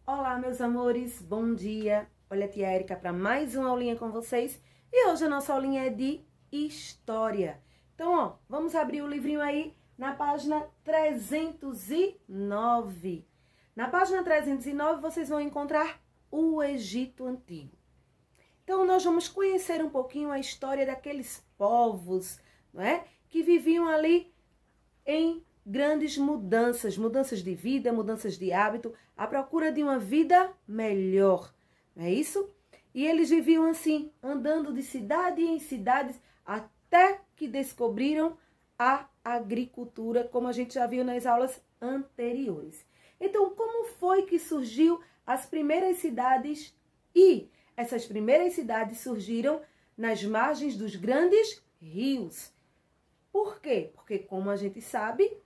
Olá, meus amores, bom dia. Olha a tia Érica para mais uma aulinha com vocês. E hoje a nossa aulinha é de História. Então, ó, vamos abrir o livrinho aí na página 309. Na página 309 vocês vão encontrar o Egito Antigo. Então, nós vamos conhecer um pouquinho a história daqueles povos, não é? Que viviam ali em grandes mudanças de vida, mudanças de hábito, à procura de uma vida melhor, não é isso? E eles viviam assim, andando de cidade em cidades, até que descobriram a agricultura, como a gente já viu nas aulas anteriores. Então, como foi que surgiu as primeiras cidades? E essas primeiras cidades surgiram nas margens dos grandes rios. Por quê? Porque, como a gente sabe,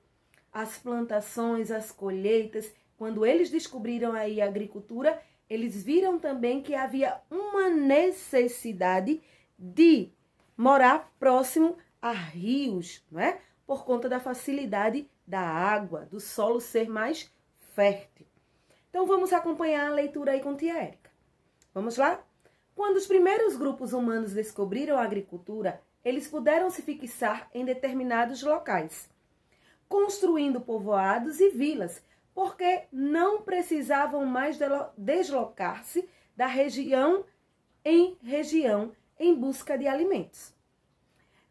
as plantações, as colheitas, quando eles descobriram aí a agricultura, eles viram também que havia uma necessidade de morar próximo a rios, não é? Por conta da facilidade da água, do solo ser mais fértil. Então, vamos acompanhar a leitura aí com tia Érica. Vamos lá? Quando os primeiros grupos humanos descobriram a agricultura, eles puderam se fixar em determinados locais, construindo povoados e vilas, porque não precisavam mais deslocar-se da região em busca de alimentos.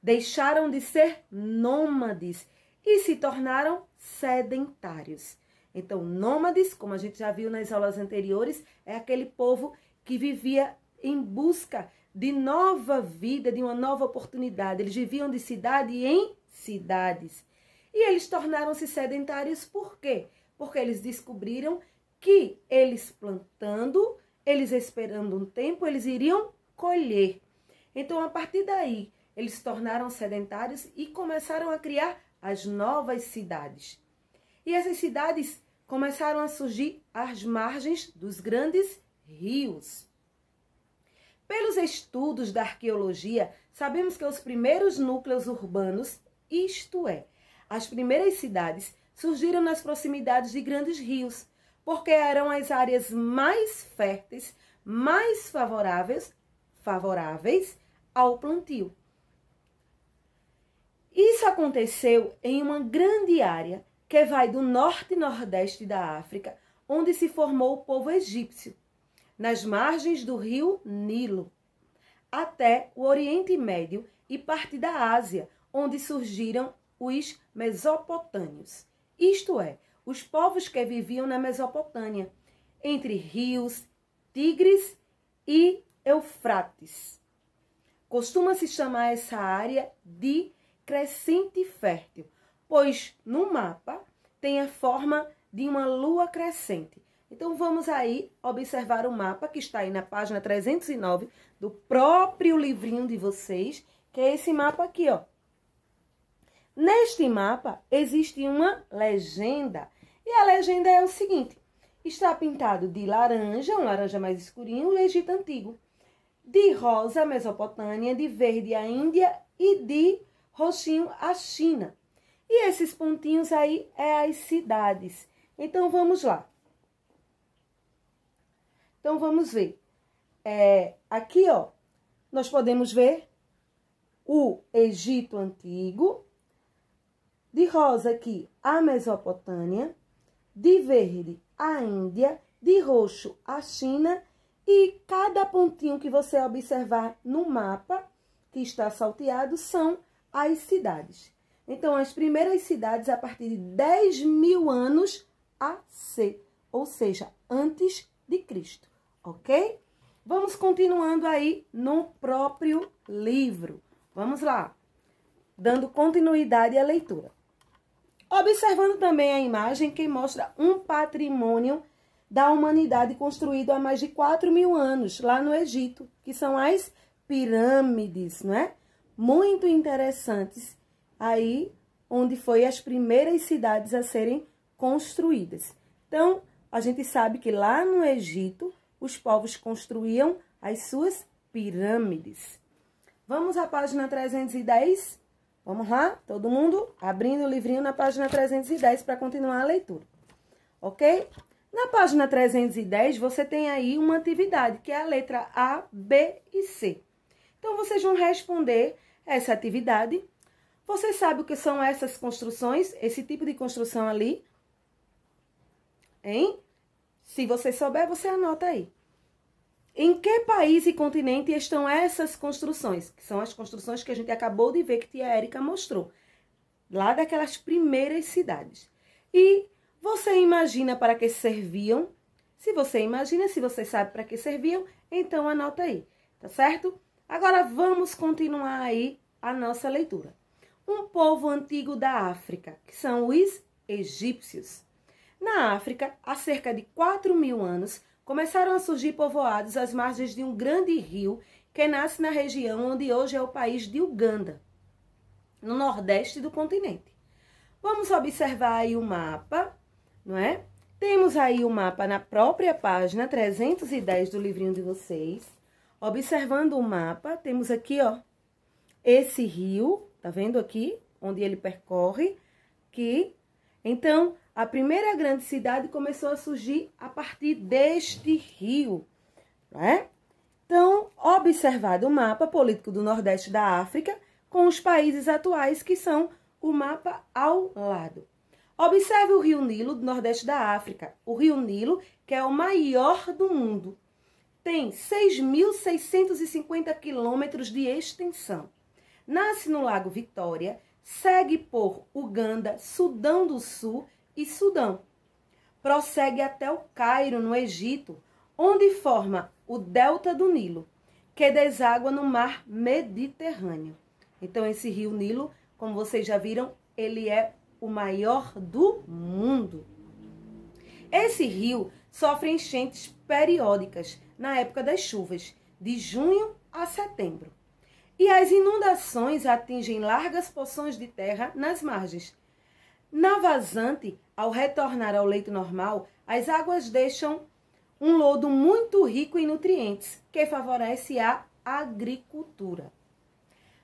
Deixaram de ser nômades e se tornaram sedentários. Então, nômades, como a gente já viu nas aulas anteriores, é aquele povo que vivia em busca de nova vida, de uma nova oportunidade. Eles viviam de cidade em cidades. E eles tornaram-se sedentários por quê? Porque eles descobriram que eles plantando, eles esperando um tempo, eles iriam colher. Então, a partir daí, eles se tornaram sedentários e começaram a criar as novas cidades. E essas cidades começaram a surgir às margens dos grandes rios. Pelos estudos da arqueologia, sabemos que os primeiros núcleos urbanos, isto é, as primeiras cidades, surgiram nas proximidades de grandes rios, porque eram as áreas mais férteis, mais favoráveis ao plantio. Isso aconteceu em uma grande área que vai do norte e nordeste da África, onde se formou o povo egípcio, nas margens do rio Nilo, até o Oriente Médio e parte da Ásia, onde surgiram os mesopotâmios, isto é, os povos que viviam na Mesopotâmia, entre rios, Tigres e Eufrates. Costuma-se chamar essa área de crescente fértil, pois no mapa tem a forma de uma lua crescente. Então, vamos aí observar o mapa que está aí na página 309 do próprio livrinho de vocês, que é esse mapa aqui, ó. Neste mapa existe uma legenda, e a legenda é o seguinte: está pintado de laranja, um laranja mais escurinho, o Egito Antigo, de rosa a Mesopotâmia, de verde a Índia e de roxinho a China. E esses pontinhos aí é as cidades. Então, vamos lá. Então, vamos ver. Aqui, ó, nós podemos ver o Egito Antigo, de rosa aqui a Mesopotâmia, de verde a Índia, de roxo a China, e cada pontinho que você observar no mapa, que está salteado, são as cidades. Então, as primeiras cidades a partir de 10.000 anos AC, ou seja, antes de Cristo, ok? Vamos continuando aí no próprio livro. Vamos lá, dando continuidade à leitura. Observando também a imagem que mostra um patrimônio da humanidade construído há mais de 4.000 anos, lá no Egito, que são as pirâmides, não é? Muito interessantes, aí onde foi as primeiras cidades a serem construídas. Então, a gente sabe que lá no Egito, os povos construíam as suas pirâmides. Vamos à página 310? Vamos lá? Todo mundo abrindo o livrinho na página 310 para continuar a leitura. Ok? Na página 310, você tem aí uma atividade, que é a letra A, B e C. Então, vocês vão responder essa atividade. Você sabe o que são essas construções, esse tipo de construção ali? Hein? Se você souber, você anota aí. Em que país e continente estão essas construções? Que são as construções que a gente acabou de ver que tia Érica mostrou. Lá daquelas primeiras cidades. E você imagina para que serviam? Se você imagina, se você sabe para que serviam, então anota aí, tá certo? Agora vamos continuar aí a nossa leitura. Um povo antigo da África, que são os egípcios. Na África, há cerca de 4.000 anos, começaram a surgir povoados às margens de um grande rio que nasce na região onde hoje é o país de Uganda, no nordeste do continente. Vamos observar aí o mapa, não é? Temos aí o mapa na própria página 310 do livrinho de vocês. Observando o mapa, temos aqui, ó, esse rio, tá vendo aqui? Onde ele percorre, aqui. Então, a primeira grande cidade começou a surgir a partir deste rio, não é? Então, observado o mapa político do Nordeste da África, com os países atuais, que são o mapa ao lado. Observe o Rio Nilo do Nordeste da África. O Rio Nilo, que é o maior do mundo, tem 6.650 quilômetros de extensão. Nasce no Lago Vitória, segue por Uganda, Sudão do Sul e Sudão. Prossegue até o Cairo, no Egito, onde forma o delta do Nilo, que deságua no mar Mediterrâneo. Então, esse rio Nilo, como vocês já viram, ele é o maior do mundo. Esse rio sofre enchentes periódicas na época das chuvas, de junho a setembro. E as inundações atingem largas porções de terra nas margens. Na vazante, ao retornar ao leito normal, as águas deixam um lodo muito rico em nutrientes, que favorece a agricultura.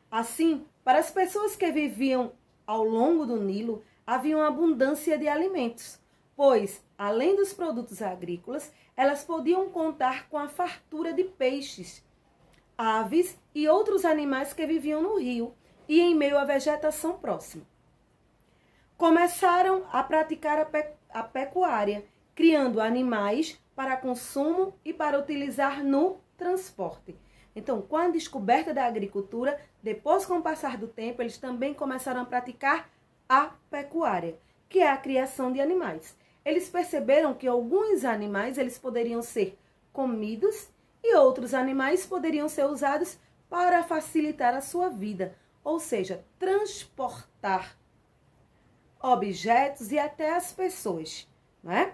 Assim, para as pessoas que viviam ao longo do Nilo, havia uma abundância de alimentos, pois, além dos produtos agrícolas, elas podiam contar com a fartura de peixes, aves e outros animais que viviam no rio e em meio à vegetação próxima. Começaram a praticar a pecuária, criando animais para consumo e para utilizar no transporte. Então, com a descoberta da agricultura, depois com o passar do tempo, eles também começaram a praticar a pecuária, que é a criação de animais. Eles perceberam que alguns animais eles poderiam ser comidos e outros animais poderiam ser usados para facilitar a sua vida, ou seja, transportar objetos e até as pessoas, não é?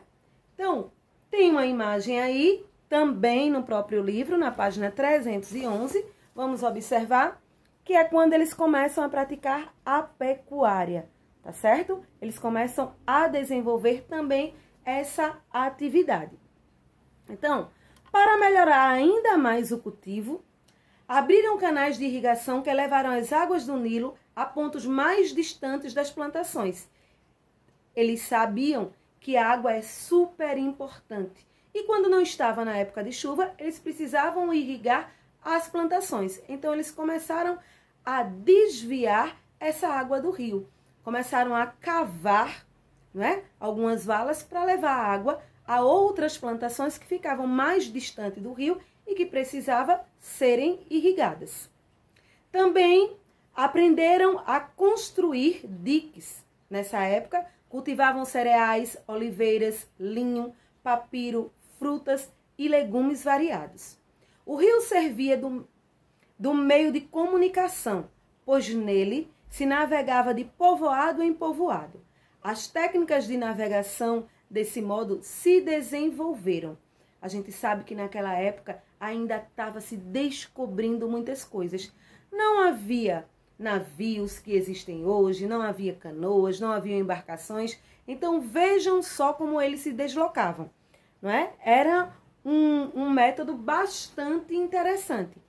Então, tem uma imagem aí, também no próprio livro, na página 311, vamos observar que é quando eles começam a praticar a pecuária, tá certo? Eles começam a desenvolver também essa atividade. Então, para melhorar ainda mais o cultivo, abriram canais de irrigação que levaram as águas do Nilo a pontos mais distantes das plantações. Eles sabiam que a água é super importante. E quando não estava na época de chuva, eles precisavam irrigar as plantações. Então, eles começaram a desviar essa água do rio. Começaram a cavar, não é, algumas valas para levar água a outras plantações que ficavam mais distante do rio e que precisavam serem irrigadas. Também aprenderam a construir diques. Nessa época, cultivavam cereais, oliveiras, linho, papiro, frutas e legumes variados. O rio servia do meio de comunicação, pois nele se navegava de povoado em povoado. As técnicas de navegação, desse modo, se desenvolveram. A gente sabe que naquela época ainda estava se descobrindo muitas coisas. Não havia navios que existem hoje, não havia canoas, não havia embarcações. Então, vejam só como eles se deslocavam, não é? Era um método bastante interessante,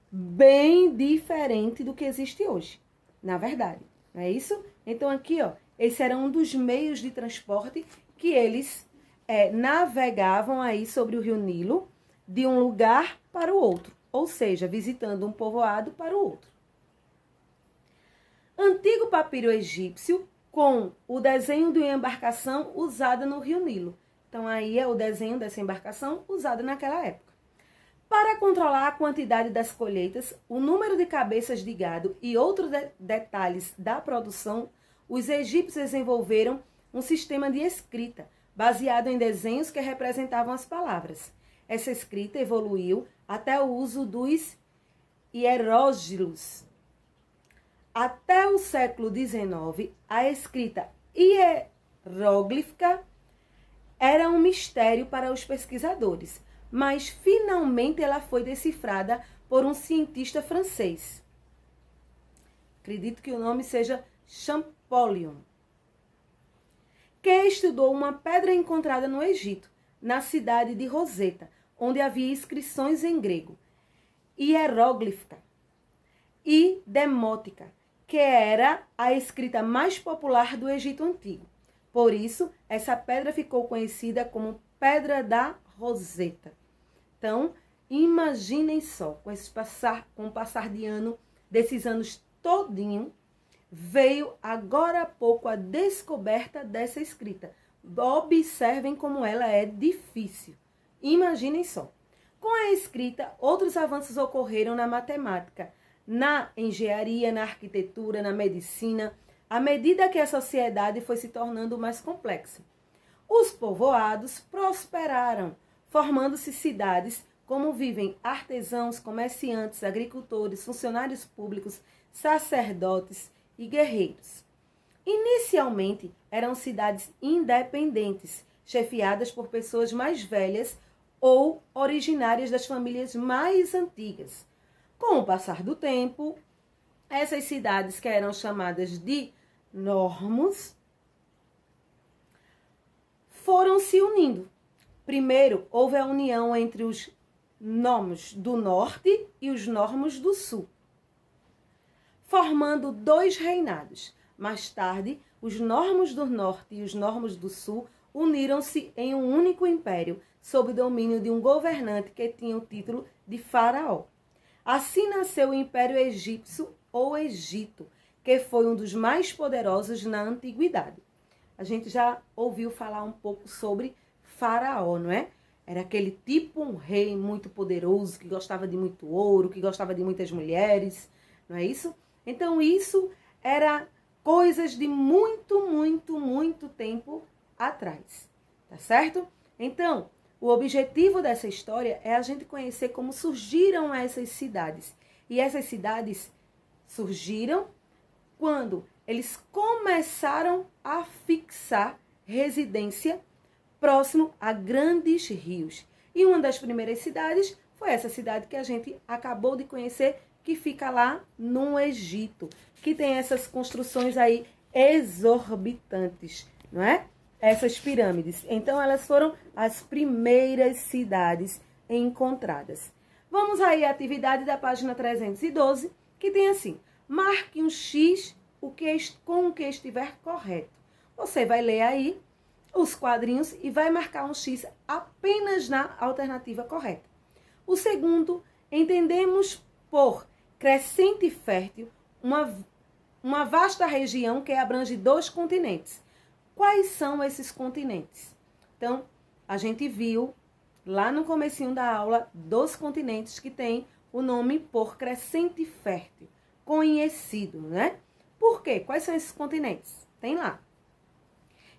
bem diferente do que existe hoje, na verdade, não é isso? Então, aqui, ó, esse era um dos meios de transporte que eles navegavam aí sobre o rio Nilo de um lugar para o outro, ou seja, visitando um povoado para o outro. Antigo papiro egípcio com o desenho de uma embarcação usada no rio Nilo. Então, aí é o desenho dessa embarcação usada naquela época. Para controlar a quantidade das colheitas, o número de cabeças de gado e outros detalhes da produção, os egípcios desenvolveram um sistema de escrita, baseado em desenhos que representavam as palavras. Essa escrita evoluiu até o uso dos hieróglifos. Até o século XIX, a escrita hieróglifa era um mistério para os pesquisadores, mas finalmente ela foi decifrada por um cientista francês. Acredito que o nome seja Champollion, que estudou uma pedra encontrada no Egito, na cidade de Roseta, onde havia inscrições em grego, hieróglifa e demótica, que era a escrita mais popular do Egito Antigo. Por isso, essa pedra ficou conhecida como Pedra da Roseta. Então, imaginem só, com o passar de ano, desses anos todinho, veio agora há pouco a descoberta dessa escrita. Observem como ela é difícil. Imaginem só. Com a escrita, outros avanços ocorreram na matemática, na engenharia, na arquitetura, na medicina, à medida que a sociedade foi se tornando mais complexa. Os povoados prosperaram, formando-se cidades como vivem artesãos, comerciantes, agricultores, funcionários públicos, sacerdotes e guerreiros. Inicialmente, eram cidades independentes, chefiadas por pessoas mais velhas ou originárias das famílias mais antigas. Com o passar do tempo, essas cidades, que eram chamadas de normos, foram se unindo. Primeiro, houve a união entre os nomos do norte e os normos do sul, formando dois reinados. Mais tarde, os normos do norte e os normos do sul uniram-se em um único império, sob o domínio de um governante que tinha o título de faraó. Assim nasceu o Império Egípcio ou Egito, que foi um dos mais poderosos na antiguidade. A gente já ouviu falar um pouco sobre faraó, não é? Era aquele tipo um rei muito poderoso, que gostava de muito ouro, que gostava de muitas mulheres, não é isso? Então isso era coisas de muito tempo atrás, tá certo? Então, o objetivo dessa história é a gente conhecer como surgiram essas cidades. E essas cidades surgiram quando eles começaram a fixar residência próximo a grandes rios. E uma das primeiras cidades foi essa cidade que a gente acabou de conhecer, que fica lá no Egito, que tem essas construções aí exorbitantes, não é? Essas pirâmides. Então, elas foram as primeiras cidades encontradas. Vamos aí à atividade da página 312, que tem assim: marque um X com o que estiver correto. Você vai ler aí os quadrinhos e vai marcar um X apenas na alternativa correta. O segundo, entendemos por crescente fértil uma vasta região que abrange 2 continentes. Quais são esses continentes? Então, a gente viu lá no comecinho da aula 2 continentes que tem o nome por crescente fértil, conhecido, né? Por quê? Quais são esses continentes? Tem lá.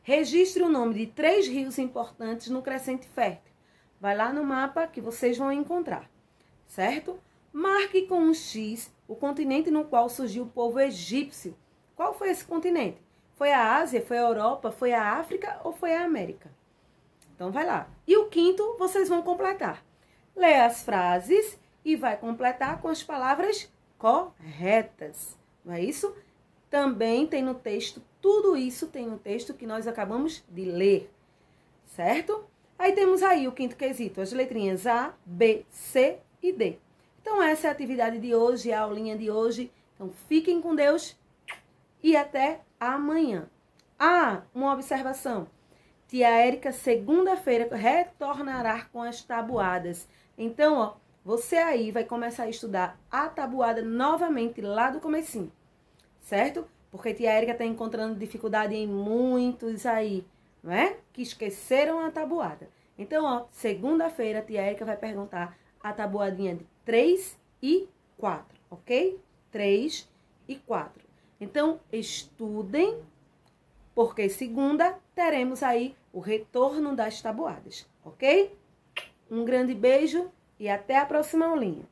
Registre o nome de 3 rios importantes no crescente fértil. Vai lá no mapa que vocês vão encontrar, certo? Marque com um X o continente no qual surgiu o povo egípcio. Qual foi esse continente? Foi a Ásia, foi a Europa, foi a África ou foi a América? Então, vai lá. E o quinto, vocês vão completar. Lê as frases e vai completar com as palavras corretas. Não é isso? Também tem no texto, tudo isso tem no texto que nós acabamos de ler. Certo? Aí temos aí o quinto quesito, as letrinhas A, B, C e D. Então, essa é a atividade de hoje, a aulinha de hoje. Então, fiquem com Deus e até amanhã. Ah, uma observação. tia Érica, segunda-feira, retornará com as tabuadas. Então, ó, você aí vai começar a estudar a tabuada novamente lá do comecinho, certo? Porque tia Érica tá encontrando dificuldade em muitos aí, não é? Que esqueceram a tabuada. Então, ó, segunda-feira, tia Érica vai perguntar a tabuadinha de 3 e 4, ok? 3 e 4. Então, estudem, porque segunda teremos aí o retorno das tabuadas, ok? Um grande beijo e até a próxima aulinha.